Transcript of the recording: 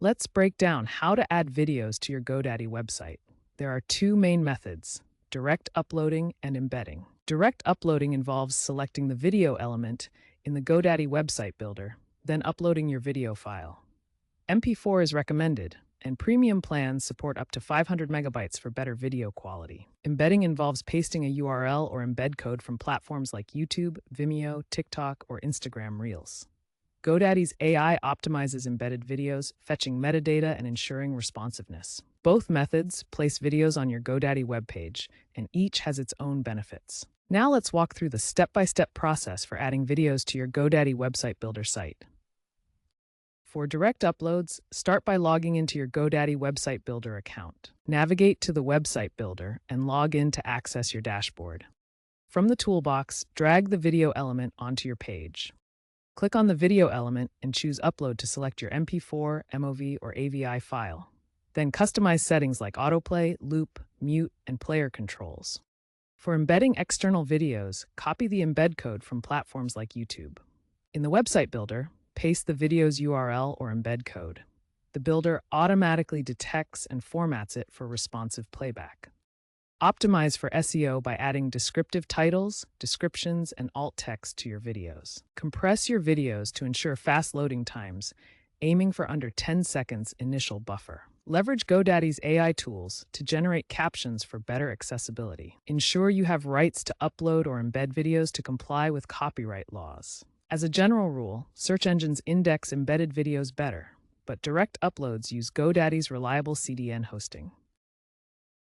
Let's break down how to add videos to your GoDaddy website. There are two main methods: direct uploading and embedding. Direct uploading involves selecting the video element in the GoDaddy website builder, then uploading your video file. MP4 is recommended, and premium plans support up to 500 megabytes for better video quality. Embedding involves pasting a URL or embed code from platforms like YouTube, Vimeo, TikTok, or Instagram Reels. GoDaddy's AI optimizes embedded videos, fetching metadata and ensuring responsiveness. Both methods place videos on your GoDaddy webpage, and each has its own benefits. Now let's walk through the step-by-step process for adding videos to your GoDaddy website builder site. For direct uploads, start by logging into your GoDaddy website builder account. Navigate to the website builder and log in to access your dashboard. From the toolbox, drag the video element onto your page. Click on the video element and choose Upload to select your MP4, MOV, or AVI file. Then customize settings like autoplay, loop, mute, and player controls. For embedding external videos, copy the embed code from platforms like YouTube. In the website builder, paste the video's URL or embed code. The builder automatically detects and formats it for responsive playback. Optimize for SEO by adding descriptive titles, descriptions, and alt text to your videos. Compress your videos to ensure fast loading times, aiming for under 10 seconds initial buffer. Leverage GoDaddy's AI tools to generate captions for better accessibility. Ensure you have rights to upload or embed videos to comply with copyright laws. As a general rule, search engines index embedded videos better, but direct uploads use GoDaddy's reliable CDN hosting.